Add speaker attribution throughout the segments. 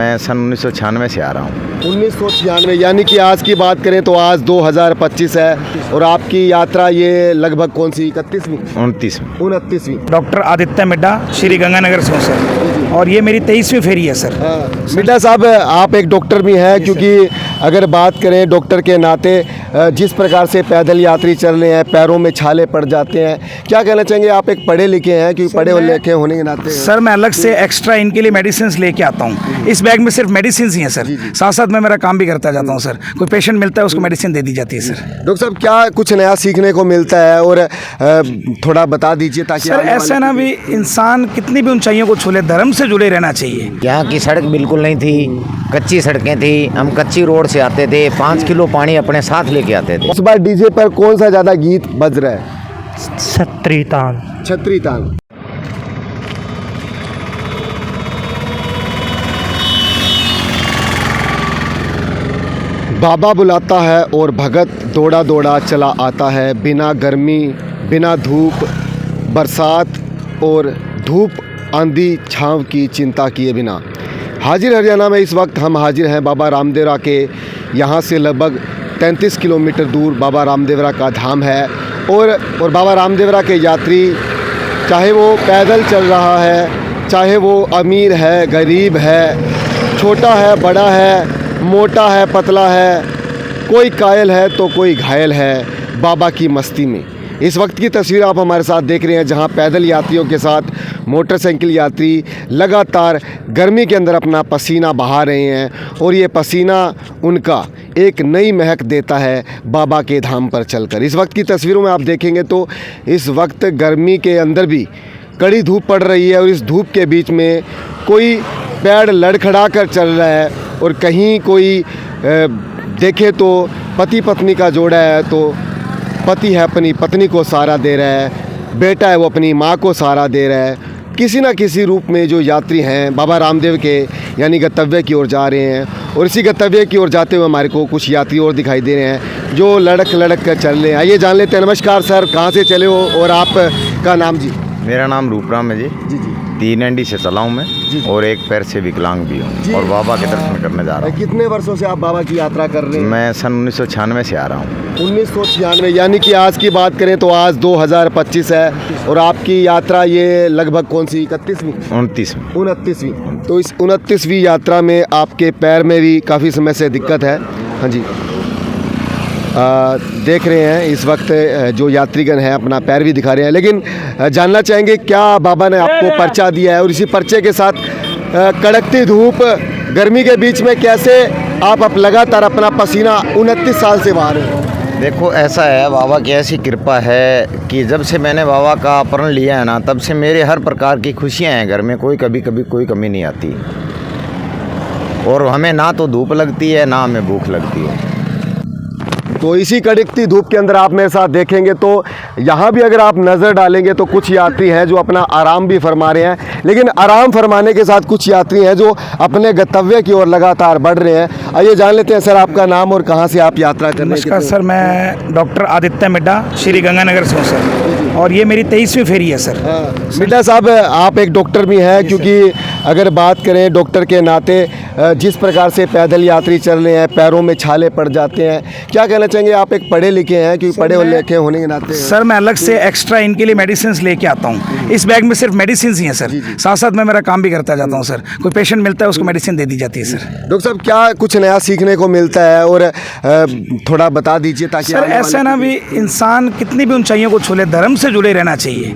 Speaker 1: मैं सन 1996 से आ रहा हूँ।
Speaker 2: 1996, यानी कि आज की बात करें तो आज 2025 है और आपकी यात्रा ये लगभग कौन सी 31वीं 29वीं।
Speaker 3: डॉक्टर आदित्य मिड्डा, श्री गंगानगर से हूँ सर, और ये मेरी 23वीं फेरी है सर।
Speaker 2: मिड्डा साहब, आप एक डॉक्टर भी हैं, क्योंकि अगर बात करें डॉक्टर के नाते जिस प्रकार से पैदल यात्री चल रहे हैं, पैरों में छाले पड़ जाते हैं, क्या कहना चाहेंगे? आप एक पढ़े लिखे हैं, क्योंकि पढ़े लिखे होने के नाते।
Speaker 3: सर मैं अलग से एक्स्ट्रा इनके लिए मेडिसिन लेके आता हूँ। इस बैग में सिर्फ मेडिसिन ही हैं सर, साथ साथ मैं मेरा काम भी करता जाता हूँ सर। कोई पेशेंट मिलता है उसको मेडिसिन दे दी जाती है सर।
Speaker 2: डॉक्टर साहब, क्या कुछ नया सीखने को मिलता है और थोड़ा बता दीजिए ताकि
Speaker 3: सर ऐसा ना भी इंसान कितनी भी ऊंचाइयों को छू ले, धर्म से जुड़े रहना चाहिए।
Speaker 4: यहाँ की सड़क बिल्कुल नहीं थी, कच्ची सड़कें थी, हम कच्ची रोड से आते थे, 5 किलो पानी अपने साथ लेके आते थे।
Speaker 2: इस बार डीजे पर कौन सा ज्यादा गीत बज रहा है?
Speaker 3: छत्री तान।
Speaker 2: छत्री तान। बाबा बुलाता है और भगत दौड़ा दौड़ा चला आता है, बिना गर्मी, बिना धूप, बरसात और धूप आंधी छाँव की चिंता किए बिना। हाजिर हरियाणा में इस वक्त हम हाजिर हैं बाबा रामदेवरा के। यहाँ से लगभग 33 किलोमीटर दूर बाबा रामदेवरा का धाम है और बाबा रामदेवरा के यात्री, चाहे वो पैदल चल रहा है, चाहे वो अमीर है, गरीब है, छोटा है, बड़ा है, मोटा है, पतला है, कोई कायल है तो कोई घायल है बाबा की मस्ती में। इस वक्त की तस्वीर आप हमारे साथ देख रहे हैं, जहां पैदल यात्रियों के साथ मोटरसाइकिल यात्री लगातार गर्मी के अंदर अपना पसीना बहा रहे हैं और ये पसीना उनका एक नई महक देता है बाबा के धाम पर चलकर। इस वक्त की तस्वीरों में आप देखेंगे तो इस वक्त गर्मी के अंदर भी कड़ी धूप पड़ रही है और इस धूप के बीच में कोई पेड़ लड़खड़ा कर चल रहा है और कहीं कोई देखे तो पति पत्नी का जोड़ा है तो पति है अपनी पत्नी को सहारा दे रहा है, बेटा है वो अपनी माँ को सहारा दे रहा है। किसी न किसी रूप में जो यात्री हैं बाबा रामदेव के यानी गंतव्य की ओर जा रहे हैं और इसी गंतव्य की ओर जाते हुए हमारे को कुछ यात्री और दिखाई दे रहे हैं जो लड़क लड़क कर चल रहे हैं। आइए जान लेते हैं। नमस्कार सर, कहाँ से चले हो और आपका नाम? जी
Speaker 1: मेरा नाम रूपराम है जी।
Speaker 2: जी जी।
Speaker 1: 3 एंडी से चला हूँ मैं और एक पैर से विकलांग भी हूँ और बाबा के दर्शन करने जा रहा हूँ।
Speaker 2: कितने वर्षों से आप बाबा की यात्रा कर रहे हैं?
Speaker 1: मैं सन 1996 से आ रहा हूँ।
Speaker 2: 1996, यानी कि आज की बात करें तो आज 2025 है और आपकी यात्रा ये लगभग कौन सी 31वीं 29वीं। तो इस 29वीं यात्रा में आपके पैर में भी काफ़ी समय से दिक्कत है। हाँ जी, देख रहे हैं इस वक्त जो यात्रीगण हैं अपना पैर भी दिखा रहे हैं, लेकिन जानना चाहेंगे क्या बाबा ने आपको पर्चा दिया है और इसी पर्चे के साथ कड़कती धूप गर्मी के बीच में कैसे आप लगातार अपना पसीना 29 साल से बहा रहे हैं?
Speaker 1: देखो ऐसा है, बाबा की ऐसी कृपा है कि जब से मैंने बाबा का प्रण लिया है ना, तब से मेरे हर प्रकार की खुशियाँ हैं घर में, कोई कभी कोई कमी नहीं आती और हमें ना तो धूप लगती है ना हमें भूख लगती है।
Speaker 2: तो इसी कड़कती धूप के अंदर आप मेरे साथ देखेंगे तो यहाँ भी अगर आप नज़र डालेंगे तो कुछ यात्री हैं जो अपना आराम भी फरमा रहे हैं, लेकिन आराम फरमाने के साथ कुछ यात्री हैं जो अपने गंतव्य की ओर लगातार बढ़ रहे हैं। आइए जान लेते हैं सर, आपका नाम और कहाँ से आप यात्रा कर रहे हैं?
Speaker 3: नमस्कार सर, मैं डॉक्टर आदित्य मिड्डा, श्री गंगानगर से हूँ सर, और ये मेरी 23वीं फेरी है सर।
Speaker 2: मिड्डा साहब, आप एक डॉक्टर भी हैं, क्योंकि अगर बात करें डॉक्टर के नाते जिस प्रकार से पैदल यात्री चल रहे हैं, पैरों में छाले पड़ जाते हैं, क्या कहना चाहेंगे? आप एक पढ़े लिखे हैं, क्योंकि पढ़े लिखे होने के नाते।
Speaker 3: सर मैं अलग से एक्स्ट्रा इनके लिए मेडिसिन लेके आता हूँ। इस बैग में सिर्फ मेडिसिन ही हैं सर, साथ साथ मैं मेरा काम भी करता जाता हूँ सर। कोई पेशेंट मिलता है उसको मेडिसिन दे दी जाती है सर।
Speaker 2: डॉक्टर साहब, क्या कुछ नया सीखने को मिलता है और थोड़ा बता दीजिए ताकि
Speaker 3: सर ऐसा ना भी इंसान कितनी भी ऊंचाइयों को छू ले, धर्म से जुड़े रहना चाहिए।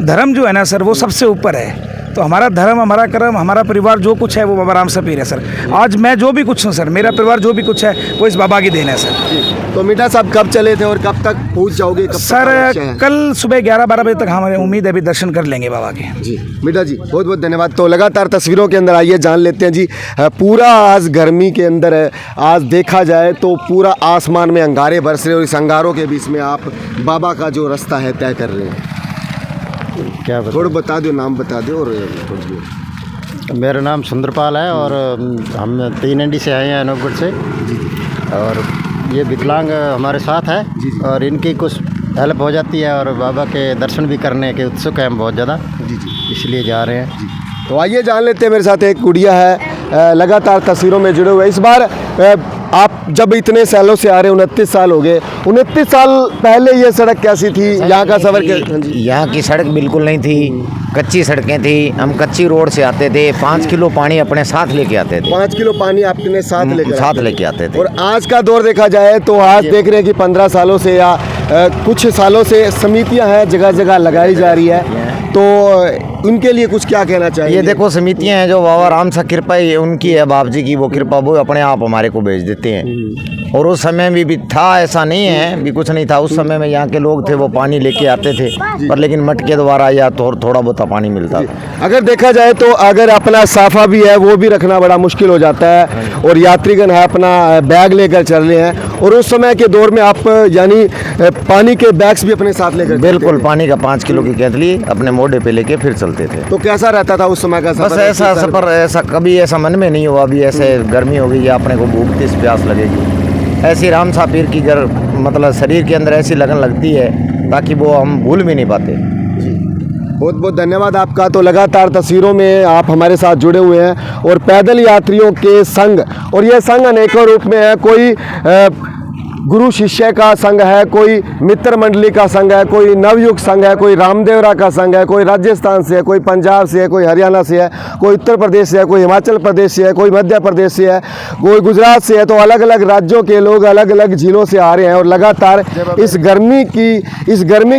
Speaker 3: धर्म जो है ना सर वो सबसे ऊपर है, तो हमारा धर्म, हमारा कर्म, हमारा परिवार जो कुछ है वो बाबा राम से पीर है सर। आज मैं जो भी कुछ हूँ सर, मेरा परिवार जो भी कुछ है वो इस बाबा की देन है सर।
Speaker 2: तो मिड्डा साहब कब चले थे और कब तक पहुँच जाओगे?
Speaker 3: सर कल सुबह 11-12 बजे तक हमारे उम्मीद है अभी दर्शन कर लेंगे बाबा के।
Speaker 2: जी मिड्डा जी, बहुत बहुत धन्यवाद। तो लगातार तस्वीरों के अंदर आइए जान लेते हैं जी, पूरा आज गर्मी के अंदर है, आज देखा जाए तो पूरा आसमान में अंगारे बरस रहे और इस अंगारों के बीच में आप बाबा का जो रास्ता है तय कर रहे हैं।
Speaker 5: क्या
Speaker 2: थोड़ा बता दो, नाम बता दो। और
Speaker 5: मेरा नाम सुंदरपाल है और हम 3 एंडी से आए हैं अनूपगढ़ से, और ये विकलांग हमारे साथ है और इनकी कुछ हेल्प हो जाती है और बाबा के दर्शन भी करने के उत्सुक हैं हम बहुत ज़्यादा, इसलिए जा रहे हैं।
Speaker 2: तो आइए जान लेते हैं, मेरे साथ एक गुड़िया है, लगातार तस्वीरों में जुड़े हुए हैं। इस बार आप जब इतने सालों से आ रहे हैं, 29 साल हो गए, 29 साल पहले ये सड़क कैसी थी, यहाँ का सफ़र हाँ जी।
Speaker 4: यहाँ की सड़क बिल्कुल नहीं थी, कच्ची सड़कें थी। हम कच्ची रोड से आते थे, 5 किलो पानी अपने साथ लेके आते थे।
Speaker 2: 5 किलो पानी आपने साथ
Speaker 4: लेके आते थे।
Speaker 2: और आज का दौर देखा जाए तो आज देख रहे हैं कि 15 सालों से या कुछ सालों से समितियां हैं, जगह जगह लगाई जा रही है, तो उनके लिए कुछ क्या कहना चाहिए?
Speaker 1: ये देखो समितियां हैं जो बाबा राम सा कृपा ही उनकी है, बाप जी की वो कृपा, वो अपने आप हमारे को भेज देते हैं। और उस समय भी था, ऐसा नहीं है भी कुछ नहीं था। उस समय में यहाँ के लोग थे वो पानी लेके आते थे, पर लेकिन मटके द्वारा या तो थोड़ा बहुत पानी मिलता था।
Speaker 2: अगर देखा जाए तो अगर अपना साफा भी है वो भी रखना बड़ा मुश्किल हो जाता है, और यात्रीगण है अपना बैग लेकर चल रहे हैं, और उस समय के दौर में आप यानी पानी के बैग्स भी अपने साथ लेकर
Speaker 1: बिल्कुल, पानी का 5 किलो की केतली अपने मोढ़े पे लेके फिर चलते थे।
Speaker 2: तो कैसा रहता था उस समय का सफर?
Speaker 1: बस ऐसा सफर, ऐसा कभी ऐसा मन में नहीं हुआ भी ऐसे गर्मी होगी या अपने को भूख तेज प्यास लगेगी। ऐसी राम सा पीर की मतलब शरीर के अंदर ऐसी लगन लगती है ताकि वो हम भूल भी नहीं पाते।
Speaker 2: बहुत बहुत धन्यवाद आपका। तो लगातार तस्वीरों में आप हमारे साथ जुड़े हुए हैं, और पैदल यात्रियों के संग, और ये संग अनेकों रूप में है। कोई गुरु शिष्य का संघ है, कोई मित्र मंडली का संघ है, कोई नवयुग संघ है, कोई रामदेवरा का संघ है, कोई राजस्थान से है, कोई पंजाब से है, कोई हरियाणा से है, कोई उत्तर प्रदेश से है, कोई हिमाचल प्रदेश से है, कोई मध्य प्रदेश से है, कोई गुजरात से है। तो अलग अलग राज्यों के लोग अलग अलग जिलों से आ रहे हैं, और लगातार इस गर्मी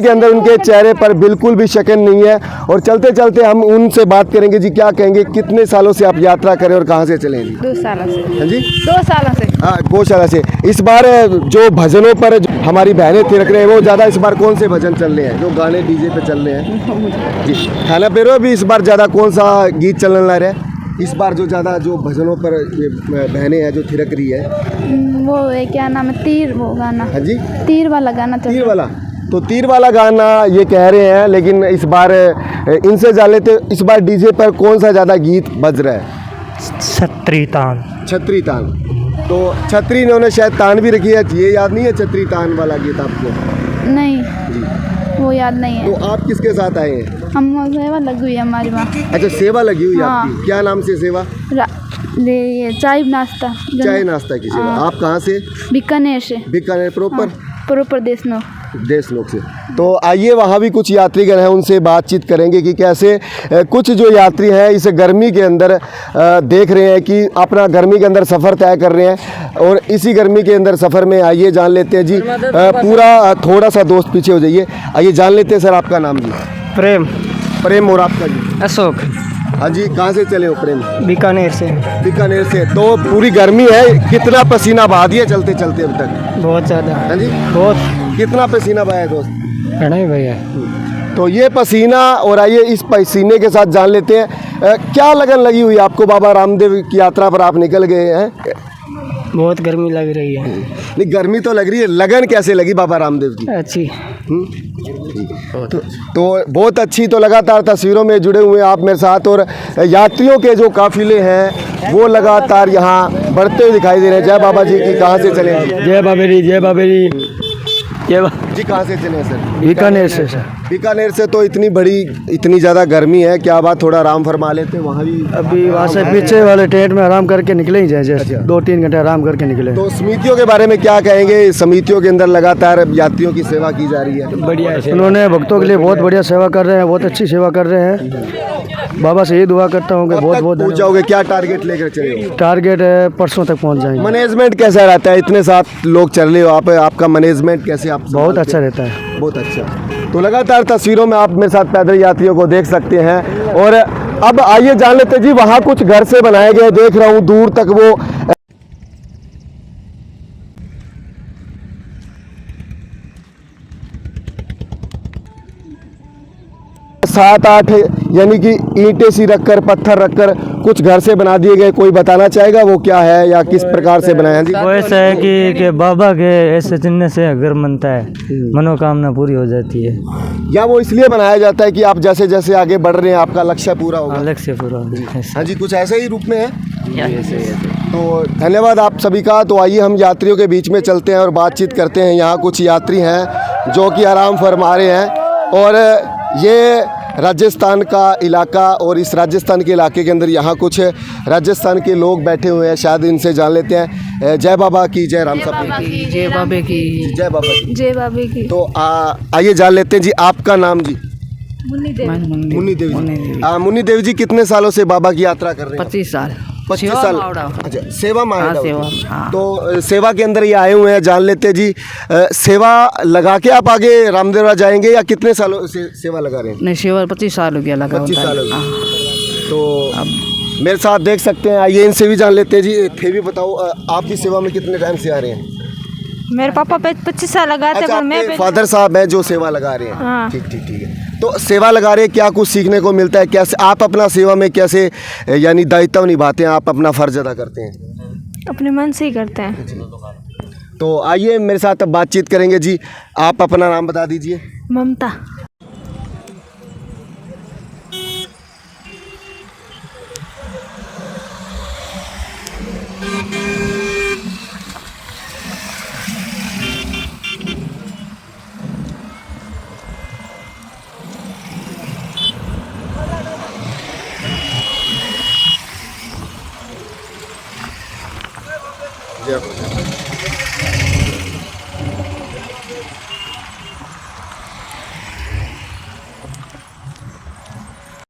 Speaker 2: के अंदर उनके चेहरे पर बिल्कुल भी शकन नहीं है। और चलते चलते हम उनसे बात करेंगे। जी क्या कहेंगे, कितने सालों से आप यात्रा करें और कहाँ से चलेंगे?
Speaker 6: 2 सालों से।
Speaker 2: हाँ जी,
Speaker 6: 2 सालों से।
Speaker 2: हाँ, गौशाला से। इस बार जो भजनों पर हमारी बहनें थिरक रहे हैं, वो ज़्यादा इस बार कौन से भजन चल रहे हैं, जो गाने डीजे पे चल रहे हैं? जी, खाना पेरो भी इस बार ज़्यादा कौन सा गीत चलने लग रहा है इस बार, जो ज़्यादा जो भजनों पर ये बहनें हैं जो थिरक रही है?
Speaker 6: वो है क्या नाम है, तीर, वो गाना।
Speaker 2: हाँ जी,
Speaker 6: तीर वाला गाना चल
Speaker 2: तीर
Speaker 6: रहा
Speaker 2: वाला। तो तीर वाला गाना ये कह रहे हैं, लेकिन इस बार इनसे जान लेते, इस बार डीजे पर कौन सा ज़्यादा गीत बज रहा है?
Speaker 7: छत्री तान।
Speaker 2: छत्री तान। तो छत्री इन्होंने शायद तान भी रखी है, ये याद नहीं है छत्री तान वाला गीत आपको?
Speaker 6: है। नहीं
Speaker 2: जी,
Speaker 6: वो याद नहीं है।
Speaker 2: तो आप किसके साथ आए हैं?
Speaker 6: हम सेवा लगी हुई है हमारी वहाँ।
Speaker 2: अच्छा, सेवा लगी हुई है
Speaker 6: हाँ।
Speaker 2: आपकी, क्या नाम से सेवा?
Speaker 6: ये चाय नाश्ता।
Speaker 2: चाय नाश्ता की सेवा।
Speaker 6: हाँ।
Speaker 2: आप कहाँ से?
Speaker 6: बीकानेर से।
Speaker 2: बीकानेर प्रॉपर?
Speaker 6: प्रॉपर
Speaker 2: देश लोग से। तो आइए वहाँ भी कुछ यात्रीगण हैं, उनसे बातचीत करेंगे कि कैसे कुछ जो यात्री हैं इस गर्मी के अंदर देख रहे हैं कि अपना गर्मी के अंदर सफ़र तय कर रहे हैं, और इसी गर्मी के अंदर सफ़र में आइए जान लेते हैं जी। पूरा थोड़ा सा दोस्त पीछे हो जाइए, आइए जान लेते हैं। सर आपका नाम जी?
Speaker 7: प्रेम।
Speaker 2: प्रेम। और आपका जी?
Speaker 7: अशोक।
Speaker 2: हाँ जी, कहाँ से चले हो प्रेम?
Speaker 7: बीकानेर से।
Speaker 2: बीकानेर से। तो पूरी गर्मी है, कितना पसीना बहा दिया चलते चलते अब तक?
Speaker 7: बहुत ज़्यादा।
Speaker 2: हाँ जी,
Speaker 7: बहुत।
Speaker 2: कितना पसीना बहाया दोस्त?
Speaker 7: है नहीं भैया?
Speaker 2: तो ये पसीना, और आइए इस पसीने के साथ जान लेते हैं क्या लगन लगी हुई आपको बाबा रामदेव की यात्रा पर आप निकल गए हैं?
Speaker 7: बहुत गर्मी लग रही है।
Speaker 2: नहीं, गर्मी तो लग रही है, लगन कैसे लगी बाबा रामदेव की?
Speaker 7: अच्छी।
Speaker 2: तो बहुत अच्छी। तो लगातार तस्वीरों में जुड़े हुए हैं आप मेरे साथ, और यात्रियों के जो काफिले हैं वो लगातार यहाँ बढ़ते हुए दिखाई दे रहे हैं। जय बाबा जी की। कहाँ से चले?
Speaker 7: जय बाबेरी, जय बाबेरी।
Speaker 2: जी कहाँ से चले सर?
Speaker 7: बीकानेर से सर।
Speaker 2: बीकानेर से। तो इतनी ज़्यादा गर्मी है, क्या बात, थोड़ा आराम फरमा लेते वहाँ भी?
Speaker 7: अभी वहाँ से पीछे वाले टेंट में आराम करके निकले ही जाए, जैसे 2-3 घंटे आराम करके निकले।
Speaker 2: तो समितियों के बारे में क्या कहेंगे? समितियों के अंदर लगातार यात्रियों की सेवा की जा रही है।
Speaker 7: बढ़िया है, उन्होंने भक्तों के लिए बहुत बढ़िया सेवा कर रहे हैं, बहुत अच्छी सेवा कर रहे हैं। बाबा से ये दुआ करता हूँ कि बहुत बहुत
Speaker 2: पहुँच जाओगे? क्या टारगेट लेकर चले हो?
Speaker 7: टारगेट है परसों तक पहुँच जाएंगे।
Speaker 2: मैनेजमेंट कैसा रहता है? इतने साथ लोग चल रहे हो आप, आपका मैनेजमेंट कैसे? आप
Speaker 7: बहुत अच्छा रहता है।
Speaker 2: बहुत अच्छा। तो लगातार तस्वीरों में आप मेरे साथ पैदल यात्रियों को देख सकते हैं, और अब आइए जान लेते हैं जी। वहाँ कुछ घर से बनाए गए देख रहा हूँ, दूर तक वो 7-8 यानी कि ईंटें सी रखकर, पत्थर रखकर कुछ घर से बना दिए गए। कोई बताना चाहेगा वो क्या है या किस प्रकार से बनाया जी?
Speaker 8: वो ऐसा है कि बाबा के ऐसे चिन्ह से घर बनता है, मनोकामना पूरी हो जाती है।
Speaker 2: या वो इसलिए बनाया जाता है कि आप जैसे जैसे आगे बढ़ रहे हैं आपका लक्ष्य पूरा होगा?
Speaker 8: लक्ष्य पूरा होगा।
Speaker 2: हाँ जी, कुछ ऐसे ही रूप में है। तो धन्यवाद आप सभी का। तो आइए हम यात्रियों के बीच में चलते हैं और बातचीत करते हैं। यहाँ कुछ यात्री हैं जो कि आराम फरमा रहे हैं, और ये राजस्थान का इलाका और इस राजस्थान के इलाके के अंदर यहाँ कुछ राजस्थान के लोग बैठे हुए हैं, शायद इनसे जान लेते हैं। जय बाबा की, जय राम साहब की,
Speaker 9: जय बाबे की,
Speaker 2: जय बाबा की।
Speaker 6: जय बाबे की।
Speaker 2: तो आइए जान लेते हैं जी, आपका नाम जी?
Speaker 6: मुन्नी देवी।
Speaker 2: मुन्नी देवी जी। मुन्नी देवी जी कितने सालों से बाबा की यात्रा कर रहे हैं?
Speaker 9: 25 साल।
Speaker 2: 25
Speaker 9: सेवा
Speaker 2: साल।
Speaker 9: मावड़ा।
Speaker 2: अच्छा, सेवा मावड़ा
Speaker 9: हाँ, सेवा,
Speaker 2: होती है।
Speaker 9: हाँ।
Speaker 2: तो सेवा के अंदर ये आए हुए हैं, जान लेते हैं जी। सेवा लगा के आप आगे रामदेवरा जाएंगे या कितने सालों से सेवा लगा रहे हैं?
Speaker 9: नहीं, सेवा 25 साल हो गया लगा।
Speaker 2: 25 साल हो गए।
Speaker 9: हाँ।
Speaker 2: तो मेरे साथ देख सकते हैं, आइए इनसे भी जान लेते हैं जी। थे भी बताओ, आपकी सेवा में कितने टाइम से आ रहे हैं?
Speaker 6: मेरे पापा 25 साल लगाते
Speaker 2: अच्छा,
Speaker 6: पर मैं
Speaker 2: आपके फादर साहब हैं जो सेवा लगा रहे हैं।
Speaker 6: हाँ।
Speaker 2: ठीक ठीक ठीक है। तो सेवा लगा रहे हैं, क्या कुछ सीखने को मिलता है? कैसे आप अपना सेवा में कैसे यानी दायित्व निभाते हैं, आप अपना फर्ज अदा करते हैं?
Speaker 6: अपने मन से ही करते हैं।
Speaker 2: तो आइए मेरे साथ अब बातचीत करेंगे जी। आप अपना नाम बता दीजिए।
Speaker 6: ममता।
Speaker 2: जय